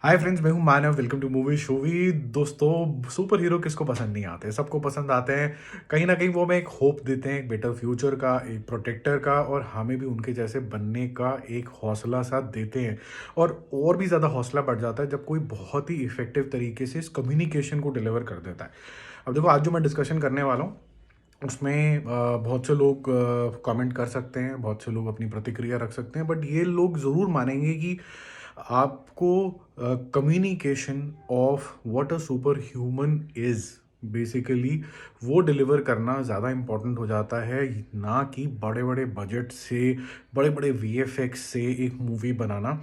हाय friends, मैं हूं Manav. Welcome to movie शोवी। दोस्तों, सुपर हीरो किसको पसंद नहीं आते? सबको पसंद आते हैं। कहीं ना कहीं वो हमें एक होप देते हैं, एक बेटर फ्यूचर का, एक प्रोटेक्टर का, और हमें भी उनके जैसे बनने का एक हौसला सा देते हैं। और भी ज़्यादा हौसला बढ़ जाता है जब कोई बहुत ही इफेक्टिव तरीके से इस कम्युनिकेशन को डिलीवर कर देता है। अब देखो, आज जो मैं डिस्कशन करने वाला हूँ उसमें बहुत से लोग कमेंट कर सकते हैं, बहुत से लोग अपनी प्रतिक्रिया रख सकते हैं, बट ये लोग ज़रूर मानेंगे कि आपको communication of what a super human is basically वो डिलीवर करना ज़्यादा इम्पोर्टेंट हो जाता है, ना कि बड़े बड़े बजट से, बड़े बड़े वीएफएक्स से एक मूवी बनाना।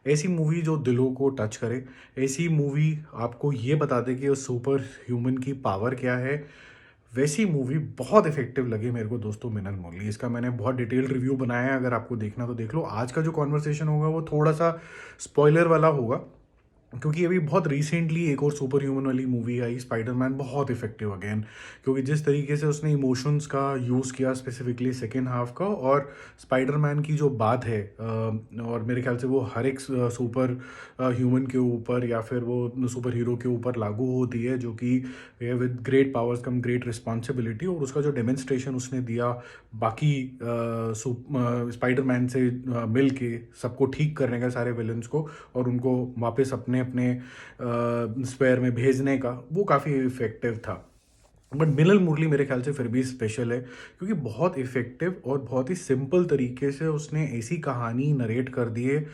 ऐसी मूवी जो दिलों को टच करे, ऐसी मूवी आपको ये बता दे कि उस सुपर ह्यूमन की पावर क्या है। वैसी मूवी बहुत इफेक्टिव लगी मेरे को दोस्तों, मिनल मुरली। इसका मैंने बहुत डिटेल्ड रिव्यू बनाया है, अगर आपको देखना तो देख लो। आज का जो कॉन्वर्सेशन होगा वो थोड़ा सा स्पॉइलर वाला होगा, क्योंकि अभी बहुत रिसेंटली एक और सुपर ह्यूमन वाली मूवी आई, स्पाइडरमैन, बहुत इफेक्टिव अगेन। क्योंकि जिस तरीके से उसने इमोशंस का यूज़ किया, स्पेसिफिकली सेकेंड हाफ का, और स्पाइडरमैन की जो बात है, और मेरे ख्याल से वो हर एक सुपर ह्यूमन के ऊपर या फिर वो सुपर हीरो के ऊपर लागू होती है, जो कि with great powers come great responsibility. और उसका जो डेमोन्स्ट्रेशन उसने दिया बाकी स्पाइडरमैन से मिल के सबको ठीक करने का, सारे विलन्स को, और उनको वापस अपने अपने स्पेयर में भेजने का, वो काफ़ी इफेक्टिव था। बट मिनल मुरली मेरे ख्याल से फिर भी स्पेशल है, क्योंकि बहुत इफेक्टिव और बहुत ही सिंपल तरीके से उसने ऐसी कहानी नरेट कर दी है,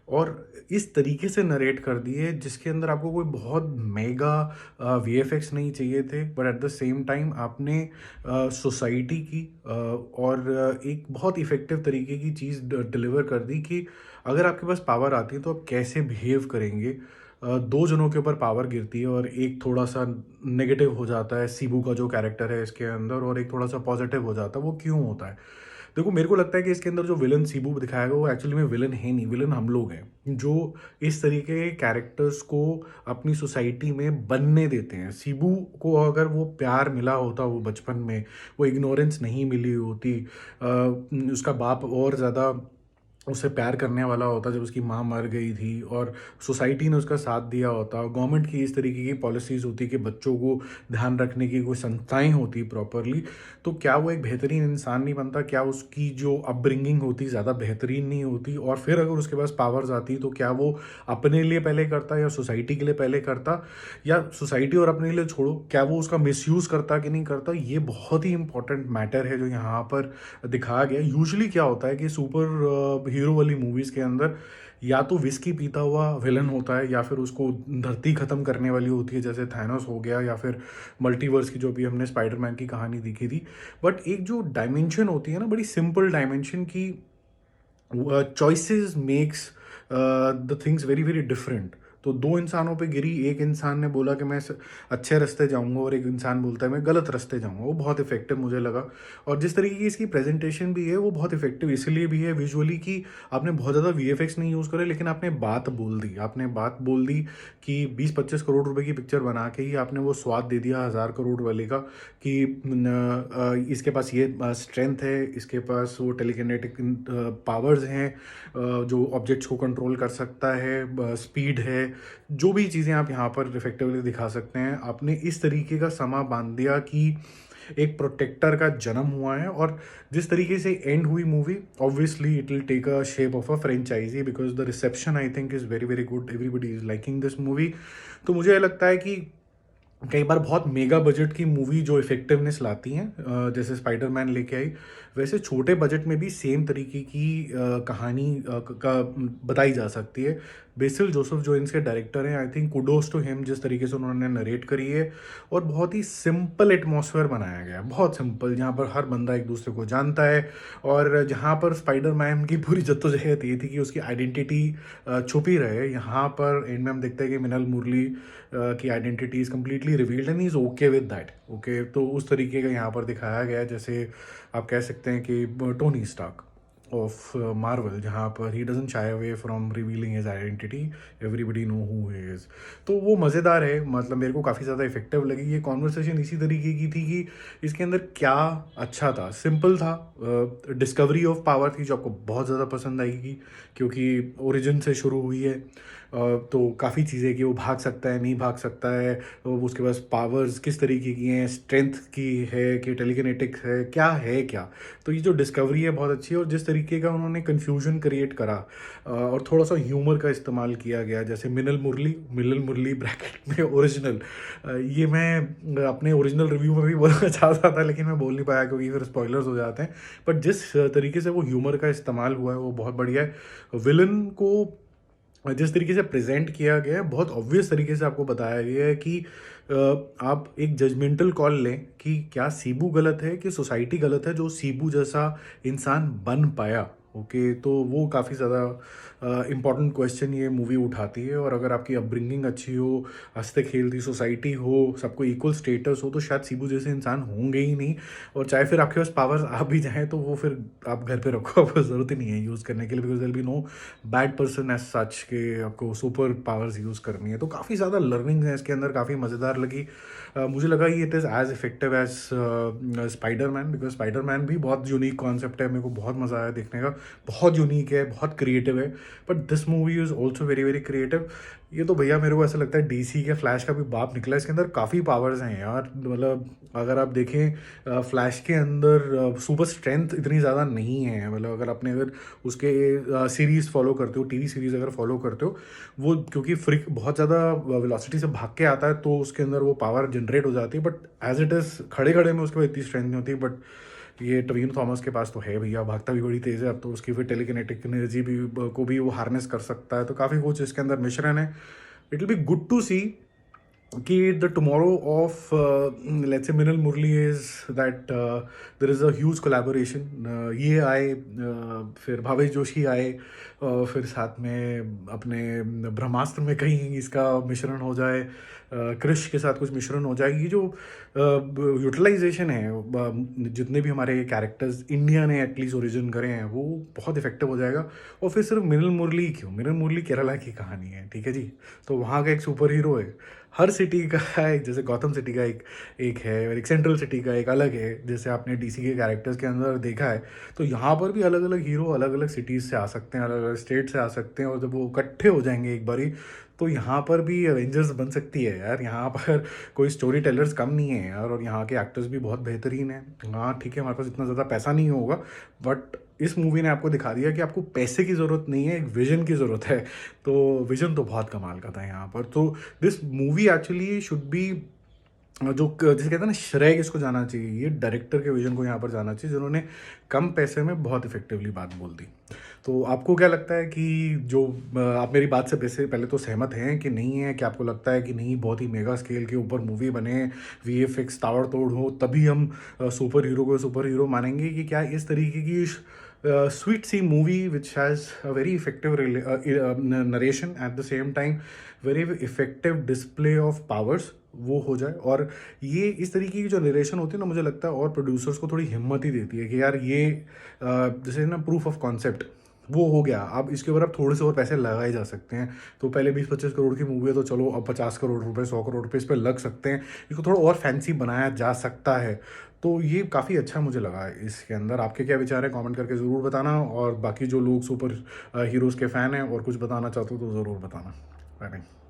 और इस तरीके से नरेट कर दी है जिसके अंदर आपको कोई बहुत मेगा वीएफएक्स नहीं चाहिए थे, but at the same time आपने सोसाइटी की और एक बहुत इफेक्टिव तरीके की चीज़ डिलीवर कर दी कि अगर आपके पास पावर आती है तो आप कैसे बिहेव करेंगे। दो जनों के ऊपर पावर गिरती है और एक थोड़ा सा नेगेटिव हो जाता है, सीबू का जो कैरेक्टर है इसके अंदर, और एक थोड़ा सा पॉजिटिव हो जाता है। वो क्यों होता है? देखो, मेरे को लगता है कि इसके अंदर जो विलन सीबू दिखाया गया वो एक्चुअली में विलन है नहीं, विलन हम लोग हैं जो इस तरीके के कैरेक्टर्स को अपनी सोसाइटी में बनने देते हैं। सीबू को अगर वो प्यार मिला होता, वो बचपन में वो इग्नोरेंस नहीं मिली होती, उसका बाप और ज़्यादा उससे प्यार करने वाला होता जब उसकी माँ मर गई थी, और सोसाइटी ने उसका साथ दिया होता, गवर्नमेंट की इस तरीके की पॉलिसीज़ होती कि बच्चों को ध्यान रखने की कोई संस्थाएं होती प्रॉपरली, तो क्या वो एक बेहतरीन इंसान नहीं बनता? क्या उसकी जो अपब्रिंगिंग होती ज़्यादा बेहतरीन नहीं होती? और फिर अगर उसके पास पावर्स आती तो क्या वो अपने लिए पहले करता या सोसाइटी के लिए पहले करता? या सोसाइटी और अपने लिए छोड़ो, क्या वो उसका मिसयूज़ करता कि नहीं करता? ये बहुत ही इंपॉर्टेंट मैटर है जो यहाँ पर दिखाया गया। यूजुअली क्या होता है कि सुपर हीरो वाली मूवीज़ के अंदर या तो विस्की पीता हुआ विलन होता है, या फिर उसको धरती ख़त्म करने वाली होती है, जैसे थैनोस हो गया, या फिर मल्टीवर्स की जो भी हमने स्पाइडरमैन की कहानी देखी थी। बट एक जो डायमेंशन होती है ना, बड़ी सिंपल डायमेंशन की, choices makes the things very very different. तो दो इंसानों पे गिरी, एक इंसान ने बोला कि मैं अच्छे रास्ते जाऊंगा, और एक इंसान बोलता है मैं गलत रास्ते जाऊंगा। वो बहुत इफेक्टिव मुझे लगा। और जिस तरीके की इसकी प्रेजेंटेशन भी है वो बहुत इफेक्टिव इसलिए भी है विजुअली, कि आपने बहुत ज़्यादा वीएफएक्स नहीं यूज़ करे, लेकिन आपने बात बोल दी, आपने बात बोल दी कि 20-25 करोड़ रुपए की पिक्चर बना के ही आपने वो स्वाद दे दिया 1000 करोड़ वाले का, कि इसके पास ये स्ट्रेंथ है, इसके पास वो टेलीकिनेटिक पावर्स हैं, जो ऑब्जेक्ट्स को कंट्रोल कर सकता है, स्पीड है, जो भी चीज़ें आप यहाँ पर इफेक्टिवली दिखा सकते हैं। आपने इस तरीके का समा बांध दिया कि एक प्रोटेक्टर का जन्म हुआ है। और जिस तरीके से एंड हुई movie, obviously it will take a shape of a franchise, because the reception I think is very very good, everybody is liking this movie. तो मुझे लगता है कि कई बार बहुत मेगा बजट की मूवी जो इफेक्टिवनेस लाती हैं, जैसे स्पाइडरमैन लेके आई, वैसे छोटे बजट में भी सेम तरीके की कहानी का बताई जा सकती है। बेसिल जोसेफ जो इनके डायरेक्टर हैं, I think kudos to him, जिस तरीके से उन्होंने नरेट करी है, और बहुत ही सिंपल एटमॉस्फेयर बनाया गया है, बहुत सिंपल, जहाँ पर हर बंदा एक दूसरे को जानता है। और जहाँ पर स्पाइडरमैन की पूरी जद्दोजहद ये थी कि उसकी आइडेंटिटी छुपी रहे, यहाँ पर एंड में हम देखते हैं कि मिनल मुरली की identity is completely revealed and is okay with that. Okay, तो उस तरीके का यहाँ पर दिखाया गया है, जैसे आप कह सकते हैं कि टोनी स्टार्क ऑफ मार्वल, जहाँ पर he doesn't shy away from revealing his identity, everybody know who he is. तो वो मज़ेदार है, मतलब मेरे को काफ़ी ज़्यादा इफेक्टिव लगी। ये कॉन्वर्सेशन इसी तरीके की थी कि इसके अंदर क्या अच्छा था, सिंपल था, डिस्कवरी ऑफ पावर थी जो आपको बहुत ज़्यादा पसंद आएगी, क्योंकि ओरिजिन से शुरू हुई है। तो काफ़ी चीज़ें कि वो भाग सकता है, नहीं भाग सकता है, उसके पास पावर्स किस तरीके की हैं, स्ट्रेंथ की है कि टेलीकिनेटिक्स है, क्या है क्या। तो ये जो डिस्कवरी है बहुत अच्छी है, और जिस तरीके का उन्होंने कन्फ्यूजन क्रिएट करा और थोड़ा सा ह्यूमर का इस्तेमाल किया गया, जैसे मिनल मुरली ब्रैकेट में ओरिजिनल, ये मैं अपने ओरिजिनल रिव्यू में भी बोलना चाहता था लेकिन मैं बोल नहीं पाया क्योंकि फिर स्पॉयलर्स हो जाते हैं। बट जिस तरीके से वो ह्यूमर का इस्तेमाल हुआ है वो बहुत बढ़िया है। विलन को जिस तरीके से प्रेजेंट किया गया है बहुत ऑब्वियस तरीके से आपको बताया गया है कि आप एक जजमेंटल कॉल लें कि क्या सीबू गलत है कि सोसाइटी गलत है जो सीबू जैसा इंसान बन पाया। ओके, तो वो काफ़ी ज़्यादा इम्पॉर्टेंट क्वेश्चन ये मूवी उठाती है, और अगर आपकी अपब्रिंगिंग अच्छी हो, हंसते खेलती सोसाइटी हो, सबको इक्वल स्टेटस हो, तो शायद सीबू जैसे इंसान होंगे ही नहीं। और चाहे फिर आपके पास पावर्स आ भी जाएँ तो वो फिर आप घर पे रखो, आपको ज़रूरत ही नहीं है यूज़ करने के लिए, because there be no bad person as such के आपको सुपर पावर्स यूज़ करनी है। तो काफ़ी ज़्यादा लर्निंग है इसके अंदर, काफ़ी मज़ेदार लगी। मुझे लगा ये it is as effective as Spider Man, because Spider Man भी बहुत यूनिक कॉन्सेप्ट है, मेरे को बहुत मज़ा आया देखने का, बहुत यूनिक है, बहुत क्रिएटिव है। But this movie is also very very creative. ये तो भैया मेरे को ऐसा लगता है डीसी के फ्लैश का भी बाप निकला, इसके अंदर काफ़ी पावर्स हैं यार। मतलब अगर आप देखें फ्लैश के अंदर सुपर स्ट्रेंथ इतनी ज़्यादा नहीं है, मतलब अगर उसके सीरीज़ फॉलो करते हो, टीवी सीरीज़ अगर फॉलो करते हो, वो क्योंकि फ्रिक बहुत ज़्यादा वेलोसिटी से भाग के आता है तो उसके अंदर वो पावर जनरेट हो जाती है, बट एज इट इज़ खड़े खड़े में उसके बाद इतनी स्ट्रेंथ नहीं होती। बट ये टवीन थॉमस के पास तो है भैया, भागता भी बड़ी तेज़ है, अब तो उसकी फिर टेलीकिनेटिक एनर्जी भी को भी वो हार्नेस कर सकता है, तो काफ़ी कुछ इसके अंदर मिश्रण है। It will be good to see कि the tomorrow of let's say Minal Murli is that there is a huge collaboration. ये आए, फिर भावेश जोशी आए, फिर साथ में अपने ब्रह्मास्त्र में कहीं इसका मिश्रण हो जाए, क्रिश के साथ कुछ मिश्रण हो जाए। ये जो यूटिलाइजेशन है, जितने भी हमारे कैरेक्टर्स इंडिया ने एटलीस्ट ओरिजिन करे हैं वो बहुत इफेक्टिव हो जाएगा। और फिर सिर्फ मिनल मुरली क्यों, मिनल मुरली केरला की कहानी है, ठीक है जी, तो वहाँ का एक सुपर हीरो है। हर सिटी का एक, जैसे गौतम सिटी का एक एक है, और एक सेंट्रल सिटी का एक अलग है, जैसे आपने डीसी के कैरेक्टर्स के अंदर देखा है। तो यहाँ पर भी अलग अलग हीरो अलग अलग सिटीज़ से आ सकते हैं, अलग अलग स्टेट से आ सकते हैं, और जब वो इकट्ठे हो जाएंगे एक बारी तो यहाँ पर भी एवेंजर्स बन सकती है यार। यहाँ पर कोई स्टोरी टेलर्स कम नहीं है यार, और यहाँ के एक्टर्स भी बहुत बेहतरीन हैं। हाँ ठीक है, हमारे पास इतना ज़्यादा पैसा नहीं होगा, बट इस मूवी ने आपको दिखा दिया कि आपको पैसे की ज़रूरत नहीं है, एक विजन की ज़रूरत है। तो विजन तो बहुत कमाल का था यहाँ पर। तो this movie actually should be, जैसे कहते हैं ना, श्रेय किसको जाना चाहिए, ये डायरेक्टर के विजन को यहाँ पर जाना चाहिए, जिन्होंने कम पैसे में बहुत इफेक्टिवली बात बोल दी। तो आपको क्या लगता है कि जो आप मेरी बात से वैसे पहले तो सहमत हैं कि नहीं है, कि आपको लगता है कि नहीं बहुत ही मेगा स्केल के ऊपर मूवी बने, वीएफएक्स ताबड़ तोड़ हो, तभी हम सुपर हीरो को सुपर हीरो मानेंगे, कि क्या इस तरीके की स्वीट सी movie which has a very effective narration at the same time very effective display of powers वो हो जाए। और ये इस तरीके की जो नरेशन होती है ना, मुझे लगता है और प्रोड्यूसर्स को थोड़ी हिम्मत ही देती है कि यार ये जैसे ना प्रूफ ऑफ कॉन्सेप्ट वो हो गया, अब इसके ऊपर अब थोड़े से और पैसे लगाए जा सकते हैं। तो पहले 20-25 करोड़ की मूवी है तो चलो अब 50 करोड़ रुपए, 100 करोड़ रुपए इस पर लग सकते हैं, इसको थोड़ा और फैंसी बनाया जा सकता है। तो ये काफ़ी अच्छा मुझे लगा इसके अंदर। आपके क्या विचार है कमेंट करके ज़रूर बताना, और बाकी जो लोग सुपर हीरोज़ के फ़ैन हैं और कुछ बताना चाहते हो तो ज़रूर बताना। Bye bye.